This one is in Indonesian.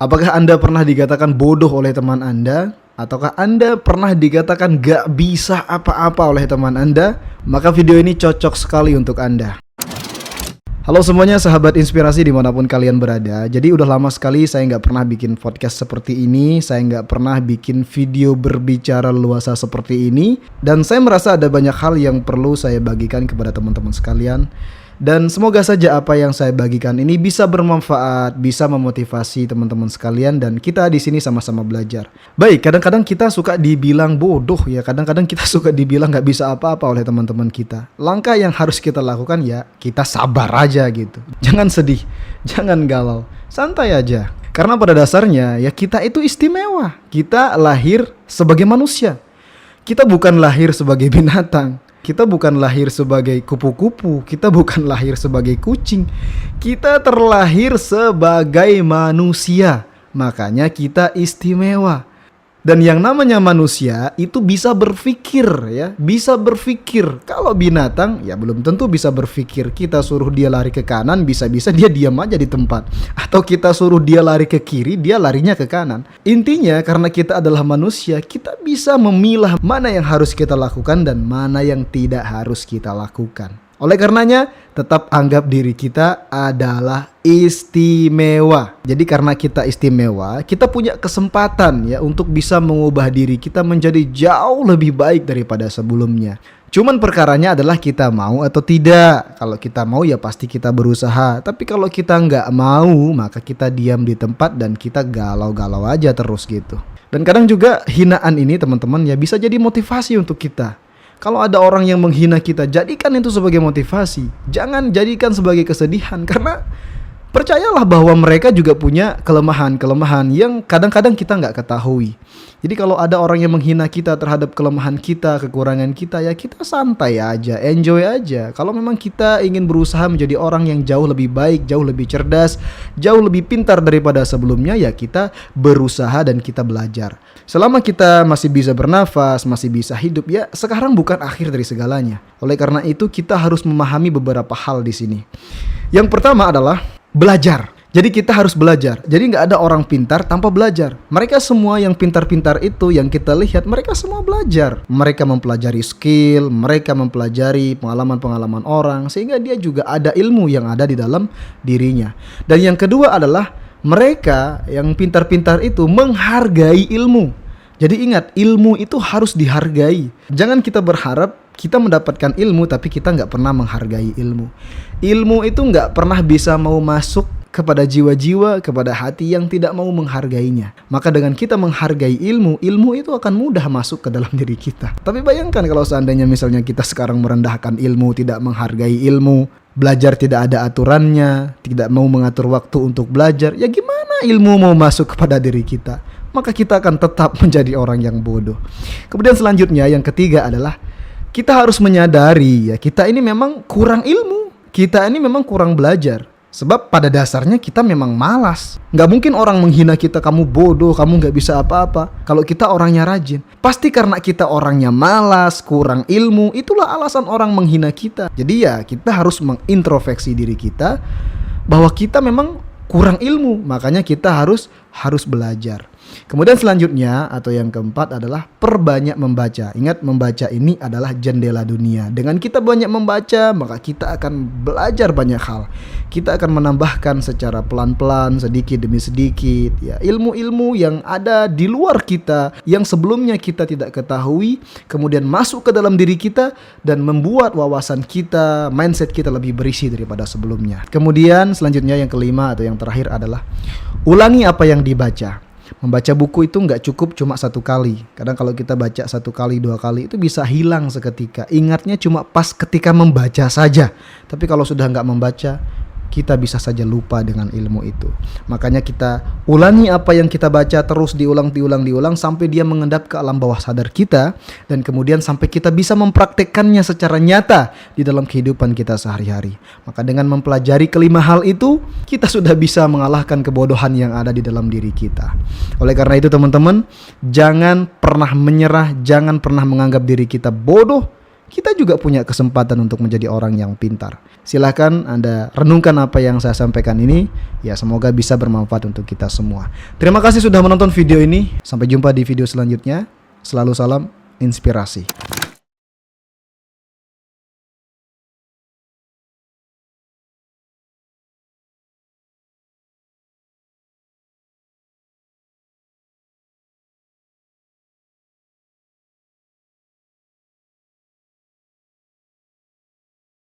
Apakah Anda pernah dikatakan bodoh oleh teman Anda? Ataukah Anda pernah dikatakan gak bisa apa-apa oleh teman Anda? Maka video ini cocok sekali untuk Anda. Halo semuanya, sahabat inspirasi dimanapun kalian berada. Jadi udah lama sekali saya gak pernah bikin podcast seperti ini. Saya gak pernah bikin video berbicara luasa seperti ini. Dan saya merasa ada banyak hal yang perlu saya bagikan kepada teman-teman sekalian. Dan semoga saja apa yang saya bagikan ini bisa bermanfaat, bisa memotivasi teman-teman sekalian, dan kita di sini sama-sama belajar. Baik, kadang-kadang kita suka dibilang bodoh ya, kadang-kadang kita suka dibilang nggak bisa apa-apa oleh teman-teman kita. Langkah yang harus kita lakukan ya, kita sabar aja gitu. Jangan sedih, jangan galau, santai aja. Karena pada dasarnya ya kita itu istimewa. Kita lahir sebagai manusia. Kita bukan lahir sebagai binatang. Kita bukan lahir sebagai kupu-kupu, kita bukan lahir sebagai kucing. Kita terlahir sebagai manusia. Makanya kita istimewa. Dan yang namanya manusia itu bisa berpikir ya, bisa berpikir. Kalau binatang ya belum tentu bisa berpikir. Kita suruh dia lari ke kanan, bisa-bisa dia diam aja di tempat. Atau kita suruh dia lari ke kiri, dia larinya ke kanan. Intinya karena kita adalah manusia, kita bisa memilah mana yang harus kita lakukan dan mana yang tidak harus kita lakukan. Oleh karenanya, tetap anggap diri kita adalah istimewa. Jadi karena kita istimewa, kita punya kesempatan ya untuk bisa mengubah diri kita menjadi jauh lebih baik daripada sebelumnya. Cuman perkaranya adalah kita mau atau tidak. Kalau kita mau ya pasti kita berusaha. Tapi kalau kita nggak mau, maka kita diam di tempat dan kita galau-galau aja terus gitu. Dan kadang juga hinaan ini teman-teman ya bisa jadi motivasi untuk kita. Kalau ada orang yang menghina kita, jadikan itu sebagai motivasi. Jangan jadikan sebagai kesedihan. Karena percayalah bahwa mereka juga punya kelemahan-kelemahan yang kadang-kadang kita nggak ketahui. Jadi kalau ada orang yang menghina kita terhadap kelemahan kita, kekurangan kita, ya kita santai aja, enjoy aja. Kalau memang kita ingin berusaha menjadi orang yang jauh lebih baik, jauh lebih cerdas, jauh lebih pintar daripada sebelumnya, ya kita berusaha dan kita belajar. Selama kita masih bisa bernafas, masih bisa hidup, ya sekarang bukan akhir dari segalanya. Oleh karena itu kita harus memahami beberapa hal di sini. Yang pertama adalah belajar. Jadi kita harus belajar. Jadi nggak ada orang pintar tanpa belajar. Mereka semua yang pintar-pintar itu yang kita lihat, mereka semua belajar. Mereka mempelajari skill, mereka mempelajari pengalaman-pengalaman orang, sehingga dia juga ada ilmu yang ada di dalam dirinya. Dan yang kedua adalah mereka yang pintar-pintar itu menghargai ilmu. Jadi ingat, ilmu itu harus dihargai. Jangan kita berharap kita mendapatkan ilmu tapi kita nggak pernah menghargai ilmu. Ilmu itu nggak pernah bisa mau masuk kepada jiwa-jiwa, kepada hati yang tidak mau menghargainya. Maka dengan kita menghargai ilmu, ilmu itu akan mudah masuk ke dalam diri kita. Tapi bayangkan kalau seandainya misalnya kita sekarang merendahkan ilmu, tidak menghargai ilmu, belajar tidak ada aturannya, tidak mau mengatur waktu untuk belajar, ya gimana ilmu mau masuk kepada diri kita? Maka kita akan tetap menjadi orang yang bodoh. Kemudian selanjutnya yang ketiga adalah kita harus menyadari ya kita ini memang kurang ilmu, kita ini memang kurang belajar. Sebab pada dasarnya kita memang malas. Gak mungkin orang menghina kita, kamu bodoh, kamu gak bisa apa-apa. Kalau kita orangnya rajin. Pasti karena kita orangnya malas, kurang ilmu, itulah alasan orang menghina kita. Jadi ya kita harus mengintrospeksi diri kita bahwa kita memang kurang ilmu. Makanya kita harus belajar. Kemudian selanjutnya atau yang keempat adalah perbanyak membaca. Ingat, membaca ini adalah jendela dunia. Dengan kita banyak membaca, maka kita akan belajar banyak hal. Kita akan menambahkan secara pelan-pelan, sedikit demi sedikit ya, ilmu-ilmu yang ada di luar kita, yang sebelumnya kita tidak ketahui, kemudian masuk ke dalam diri kita dan membuat wawasan kita, mindset kita lebih berisi daripada sebelumnya. Kemudian selanjutnya yang kelima atau yang terakhir adalah ulangi apa yang dibaca. Membaca buku itu nggak cukup cuma satu kali. Kadang kalau kita baca satu kali, dua kali itu bisa hilang seketika. Ingatnya cuma pas ketika membaca saja. Tapi kalau sudah nggak membaca, kita bisa saja lupa dengan ilmu itu. Makanya kita ulangi apa yang kita baca, terus diulang sampai dia mengendap ke alam bawah sadar kita, dan kemudian sampai kita bisa mempraktekkannya secara nyata di dalam kehidupan kita sehari-hari. Maka dengan mempelajari kelima hal itu, kita sudah bisa mengalahkan kebodohan yang ada di dalam diri kita. Oleh karena itu teman-teman, jangan pernah menyerah, jangan pernah menganggap diri kita bodoh. kita juga punya kesempatan untuk menjadi orang yang pintar. Silahkan Anda renungkan apa yang saya sampaikan ini. Ya, semoga bisa bermanfaat untuk kita semua. Terima kasih sudah menonton video ini. Sampai jumpa di video selanjutnya. Selalu salam inspirasi.